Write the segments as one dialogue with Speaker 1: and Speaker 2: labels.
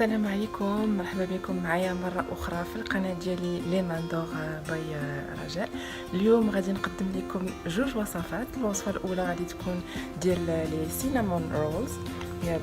Speaker 1: السلام عليكم، مرحبا بكم معايا مرة أخرى في القناة ديالي لي ماندور باي رجاء. اليوم غادي نقدم لكم جوج وصفات. الوصفة الأولى غادي تكون ديال لي سينامون رولز، هي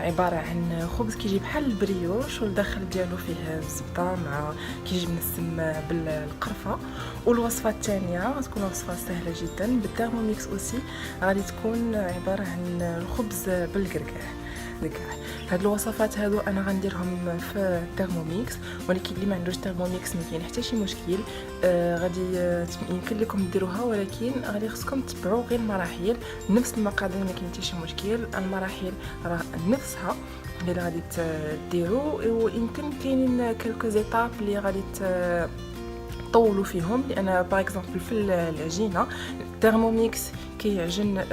Speaker 1: عبارة عن خبز كيجي بحال البريوش والداخل ديالو فيه الزبدة مع كيجي منسم بالقرفة. والوصفة الثانية غتكون وصفة سهلة جدا بالثيرموميكس اوسي، غادي تكون عبارة عن الخبز بالكركاع. هاد الوصفات هادو انا غنديرهم في الثيرموميكس، ولكن اللي ما عندوش ثيرموميكس ما كاين حتى شي مشكل. غادي يمكن لكم ديروها، ولكن غادي خصكم تتبعوا غير المراحل نفس المقادير، ما كاين حتى شي مشكل. المراحل راه نفسها اللي غادي ديروا، ويمكن كاينين كلكو زيتاب اللي غادي طولوا فيهم، لان باغ اكزومبل في العجينه الثيرموميكس كيعجن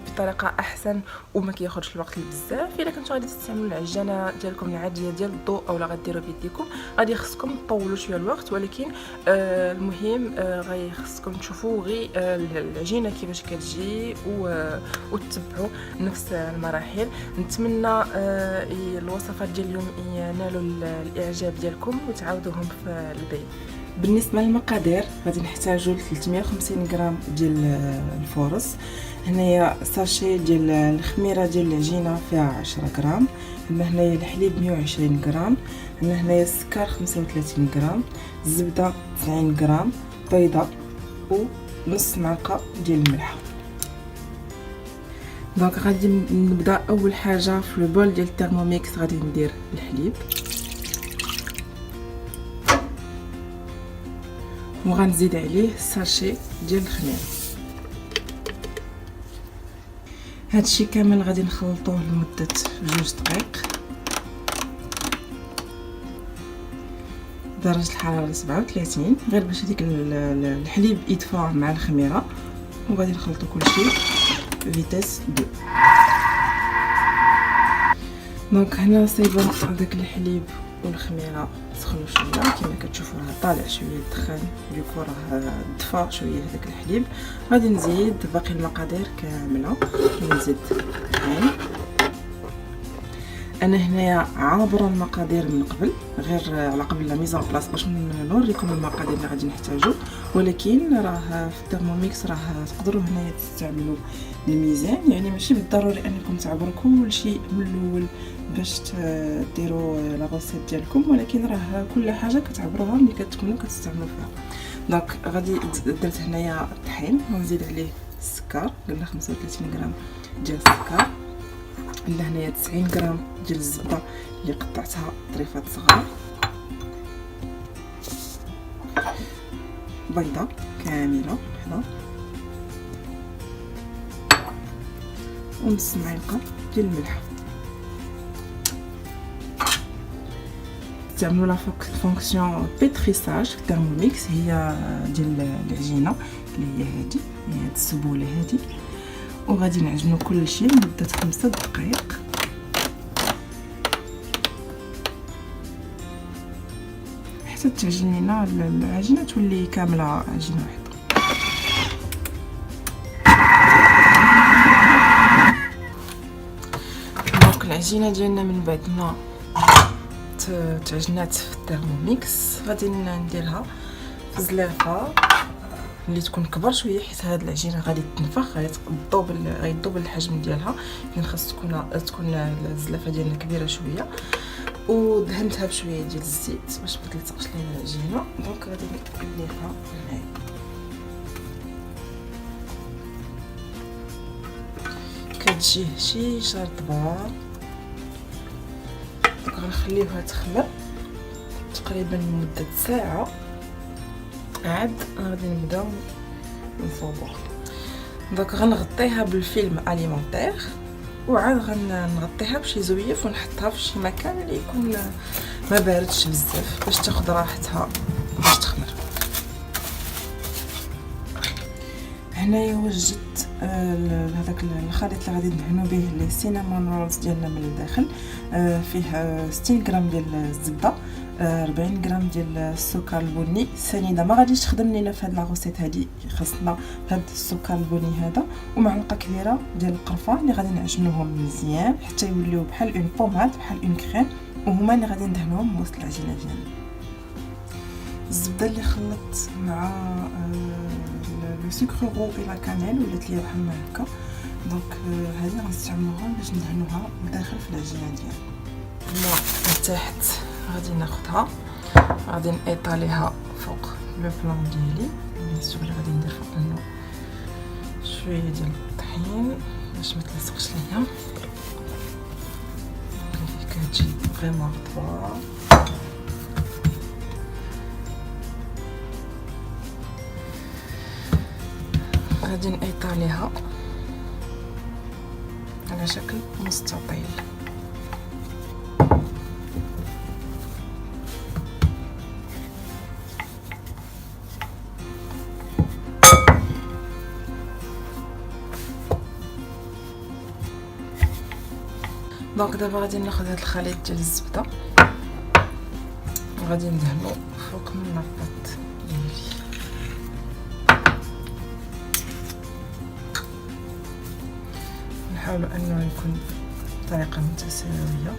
Speaker 1: بطريقه احسن وما كياخذش الوقت بزاف. الا كنتو غادي تستعملوا العجانه ديالكم العاديه ديال الضوء اولا غديروا بيديكم، غادي خصكم تطولوا شويه الوقت، ولكن المهم غادي خصكم تشوفوا غير العجينه كيفاش كتجي وتتبعوا نفس المراحل. نتمنى الوصفات ديال اليوم ينالوا الاعجاب ديالكم وتعاودوهم في البيت. بالنسبه للمقادير غادي نحتاجوا 350 غرام ديال الفورص، هنايا ساشي ديال الخميره ديال العجينه فيها 10 غرام، عندنا هنايا الحليب 120 غرام، عندنا هنايا السكر 35 غرام، الزبده 90 غرام، بيضه ونص معلقه ديال الملح. دونك غادي نبدا اول حاجه في البول ديال الثيرموميكس. غادي ندير الحليب وغنزيد عليه ساشي ديال الخميره. هادشي كامل غادي نخلطوه لمده 2 دقائق، درجه الحراره 37 غير باش هذيك الحليب يدفى مع الخميره، وغادي نخلطو كلشي فيتاس 2. دونك هنا صايبه هذاك الحليب والخميره سخنوا شويه، كما كتشوفوا راه طالع شويه الدخان، ديكو راه دفا شويه هذاك الحليب. غادي نزيد باقي المقادير كامله، نزيد الطحين. انا هنايا عابره المقادير من قبل، غير على قبل لا ميزون بلاص باش نوريكم المقادير اللي غادي نحتاجو، ولكن راه في الثيرموميكس راه تقدروا هنايا تستعملوا الميزان، يعني ماشي بالضروري انكم تعبروا كل شيء من الاول باش ديروا لا غوسيت ديالكم، ولكن راه كل حاجه كتعبروها ملي كتكونوا كتستعملوا فيها. دونك غادي درت هنايا الطحين ونزيد عليه السكر، قلنا 35 غرام ديال السكر، عندنا هنايا 90 غرام ديال الزبده اللي قطعتها طريفات صغار، بيضه كامله هنا، ونص معلقه ديال الملح. تعملوا لا فونكسيون بيتريساج في الثيرموميكس، هي ديال العجينه اللي هي هذه، هاد السبوله هذه، وغادي نعجنوا كل شيء لمده 5 دقائق حتى تعجن لنا العجينه تولي كامله عجينه واحده. دونك العجينه ديالنا من بعد ما تعجنات في الثيرموميكس غادي نديرها في زلافه اللي تكون كبر شويه، حيت هاد العجينه غادي تنفخ، غيدوبل الحجم ديالها، يعني خاص تكون الزلافه ديالنا كبيره شويه. ودهنتها بشويه ديال الزيت باش ما تلصقش لينا العجينه. دونك غادي نديرها هنايا، كتجي شي شرطبه. غنخليوها تخمر تقريبا لمده ساعه، عاد غادي نبداو نصوبوها. دونك غنغطيها بالفيلم اليمونتير، وعاد غنغطيها بشي زويف ونحطها في شي مكان اللي يكون ما باردش بزاف باش تاخذ راحتها باش تخمر. هنايا وجدت هذاك الخليط اللي غادي ندهنوا به لي سينامون رولز ديالنا من الداخل، فيه 60 غرام ديال الزبده، 40 غرام ديال السكر البني سنيده، ما غاديش تخدم لينا في هاد لاغوسيت هادي، خاصنا هاد السكر البني هذا، ومعلقه كبيره ديال القرفه اللي غادي نعجنوهم مزيان حتى يوليو بحال اون بوماد، بحال اون كريم، وهما اللي غادي ندهنوهم وسط العجينه ديالنا. الزبده اللي خلطت مع لو سكر رو الى كانيل ولات ليا بحال هكا، دونك هذه غنستعملوها باش ندهنوها داخل في العجينه ديالنا. الماء تحت غادي ناخذها، غادي نيطاليها فوق لو بلان ديالي. بيان سور غادي ندير فوق منه شويه ديال الطحين باش ما تلصقش ليا، كتجي فريمون رطبه. غادي نيطاليها على شكل مستطيل. دونك دابا غادي ناخذ هذا الخليط ديال الزبده وغادي ندهنو فوق من لاباط ديالي. نحاولوا انه يكون بطريقه متساويه،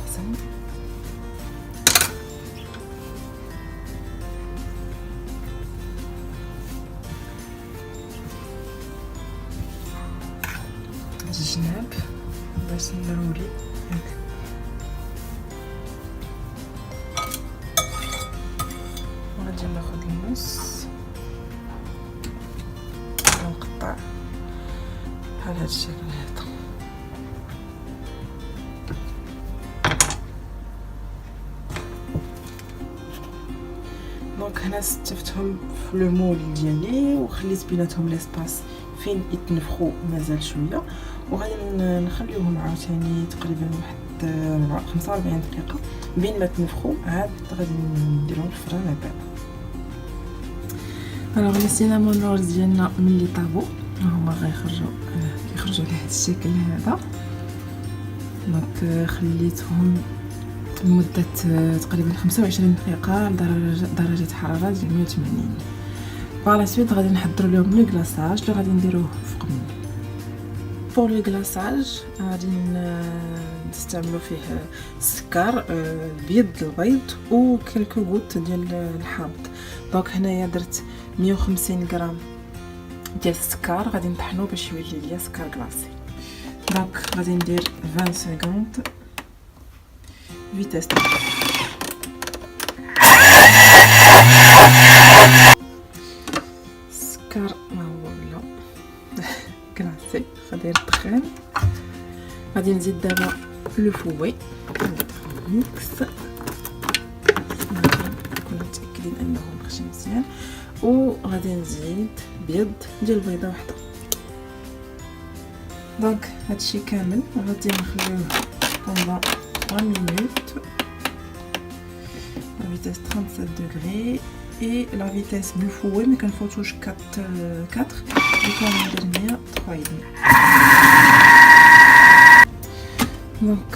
Speaker 1: احسن. الجناب باش نرولي هكا. وغادي ناخذ النص ونقطع بحال هاد الشكل هذا. دونك هنا ستفتهم في لو مول ديالي وخليت بيناتهم ليسباس فين يتنفخوا مازال شويه، وغادي نخليوهم عاوتاني تقريبا واحد 45 دقيقه بين ما تنفخوا، عاد غادي نديرهم في الفران على باب. الوغ لي سينامون رولز ديالنا ملي طابو هما كيخرجوا على هذا الشكل هذا. دونك خليتهم لمده تقريبا 25 دقيقه درجه حراره ديال 180. بالا سويت غادي نحضروا لهم لو كلاصاج اللي غادي نديروه فوق منه. بور لو كلاصاج غادي نستعملوا فيه السكر، بيض البيض وكلكو غوت ديال الحامض. دونك هنايا درت 150 غرام ديال السكر، غادي نطحنوه باش يولي ليا سكر كلاصي. دونك غادي ندير 20 سكوند فيتاس السكر ما هو ولا كلاصي. غادي الدخان، غادي نزيد دابا لو فوي ميكس، نكونوا متاكدين انه مخشي مزيان، وغادي نزيد بيض ديال البيضه واحده. دونك هادشي كامل غادي نخليوه بوندون 3 minutes la vitesse 37 degrés et la vitesse du fouet mais qu'on touche 4 et qu'on va dernière 3,5. donc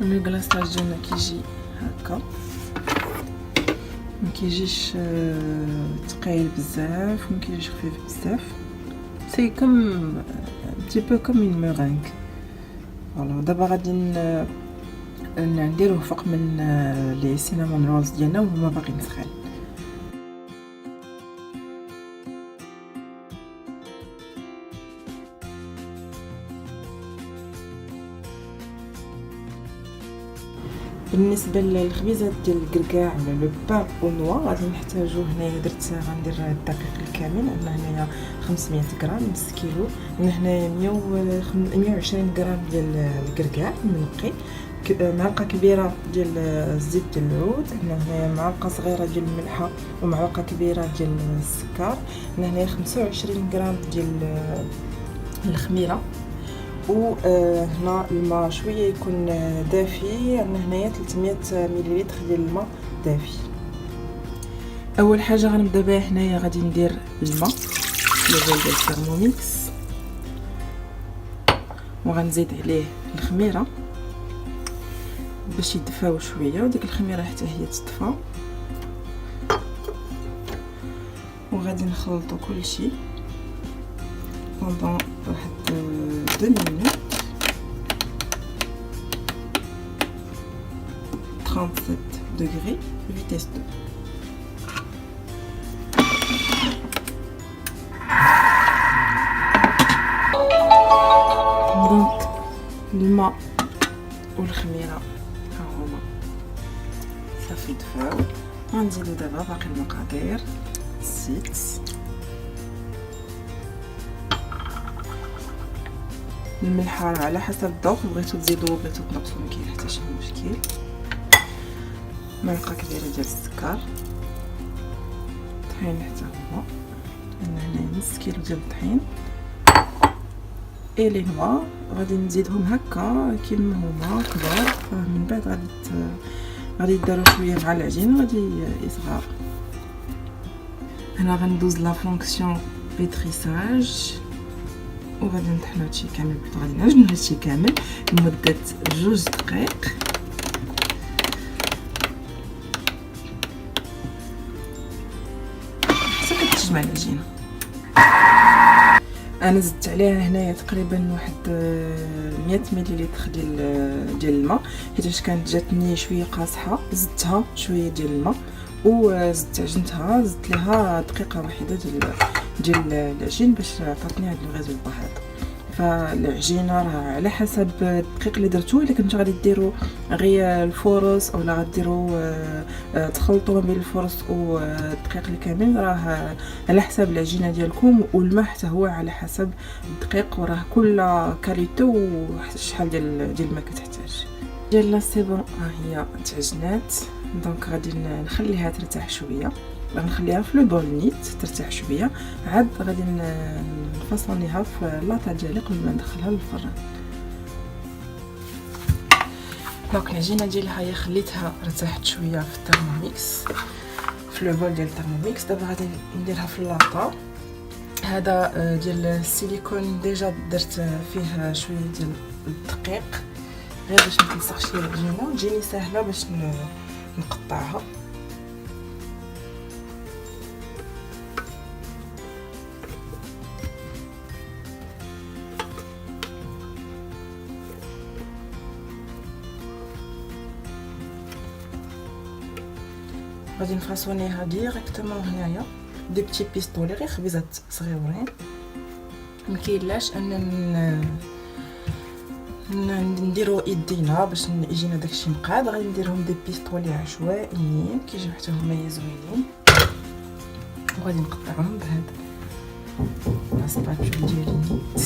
Speaker 1: le glaçage ديالنا كيجي هكا، ما كيجيش ثقيل بزاف وما كيجيش خفيف بزاف، سي كوم un petit peu comme une meringue. فوالا دابا غادي نديروه فوق من لي سينامون رولز ديالنا وهما باقيين سخان. بالنسبه للخبيزات ديال الكركاع ولا لو بان او نوا غادي نحتاجو هنايا غندير الدقيق الكامل. عندنا هنايا 500 غرام نص كيلو، عندنا هنايا 120 غرام ديال الكركاع منقي، معلقه كبيره ديال الزيت ديال العود، عندنا هنايا معلقه صغيره ديال الملحه ومعلقه كبيره ديال السكر، عندنا هنايا 25 غرام ديال الخميره، وهنا الماء شويه يكون دافي. عندنا هنايا 300 مليلتر ديال الماء دافي. اول حاجه غنبدا بها هنايا غادي ندير الماء ديال الثرموميكس وغنزيد عليه الخميره باش يدفاو شويه، وديك الخميره حتى هي تدفى، وغادي نخلطوا كلشي بوندون واحد 2 minutes 137 degrés, vitesse 2. دونك الماء والخميره ها هما صافي دفاو. غنزيدو دابا باقي المقادير: الزيت، الملح على حسب الذوق، بغيتو تزيدو بغيتو تنقصو ما كاين حتى شي مشكل، معلقه كبيره ديال السكر، طحين حتى هو، عندنا هنا نص كيلو ديال الطحين، اي لي نوا غادي نزيدهم هكا كيما هما كبار، من بعد غادي يداروا شويه مع العجين وغادي يصغر. هنا غندوز لا فونكسيون بيتريساج وغادي نطحنو هادشي كامل، غادي نعجنو هادشي كامل لمده 2 دقائق. حتى كتجمع العجينه. انا زدت عليها هنايا تقريبا واحد 100 مليلتر ديال الماء، حيت كانت جاتني شويه قاصحه، زدتها شويه ديال الماء وزدت عجنتها، زدت ليها دقيقه واحده ديال العجين باش عطاتني هذا الريزولطا هذا. فالعجينه راه على حسب الدقيق اللي درتو، الا كنتو غادي ديروا غير الفورص اولا غديروا تخلطوا ما بين الفورص والدقيق الكامل، راه على حسب العجينه ديالكم، والماء حتى هو على حسب الدقيق، وراه كل كاليتو وشحال ديال الماء كتحتاج. ديالنا سي بون، ها هي تعجنات. دونك غادي نخليها ترتاح شويه، غنخليها في لو بول نيت ترتاح شويه، عاد غادي نفصليها في لاطا ديالي قبل ما ندخلها للفران. دونك العجينه ديالها هي خليتها ارتاحت شويه في الترموميكس، في لو بول ديال الترموميكس. دابا غادي نديرها في اللاطا. هذا ديال السيليكون ديجا درت فيه شويه ديال الدقيق غير باش ما تلصقش لي العجينه وتجيني سهله باش نقطعها. غادي نفاصونيها ديريكتومون هنايا دي بتي بيستولي، غير خبيزات صغيورين. مكاينلاش ان نديرو ايدينا باش يجينا داكشي مقاد، غادي نديرهم دي بيستولي عشوائيين كيجيو حتى هما زوينين، وغادي نقطعهم بهاد لاسباتول ديالي نيت.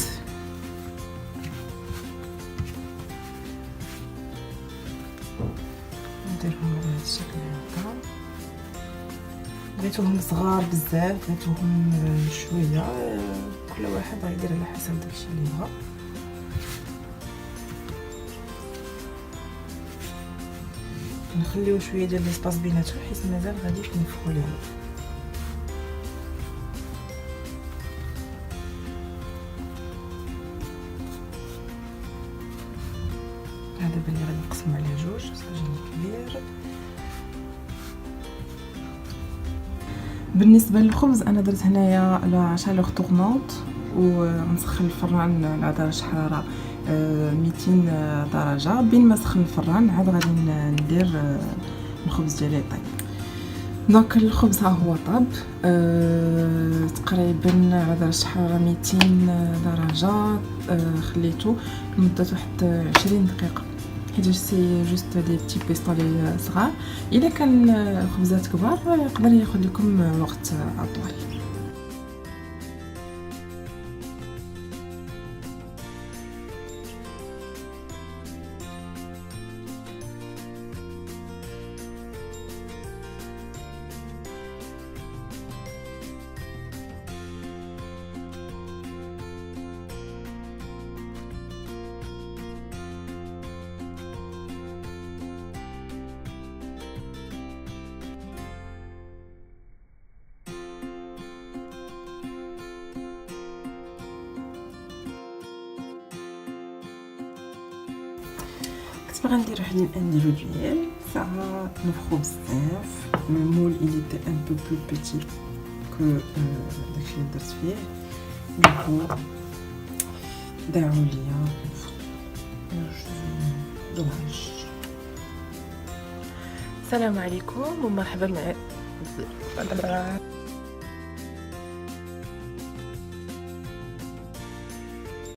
Speaker 1: نديرهم على هاد الشكل هكا. بغيتوهم صغار بزاف، بغيتوهم شويه، كل واحد غيدير على حسب داكشي اللي بغا. نخليو شويه ديال ليسباس بيناتهم حيت مازال غادي نفخو ليهم. هذا بلي غادي نقسمو عليه جوج صاجين كبير. بالنسبه للخبز انا درت هنايا لا شالور طورنونط ونسخن الفران على درجه حراره 200 درجه. بين ما سخن الفران عاد غادي ندير الخبز ديالي يطيب. دونك الخبز ها هو طاب تقريبا على درجه حراره 200 درجه. خليته لمده واحد 20 دقيقه حيت سي جوست دي بتي بيستولي صغار. الا كان خبزات كبار يقدر ياخذ لكم وقت اطول. كنت باغا ندير واحد الانديفيدويال ساعه نفخو بزاف. المول il était un peu plus petit que داكشي اللي درت فيه. دونك داعوا ليا دوماج. السلام عليكم ومرحبا مع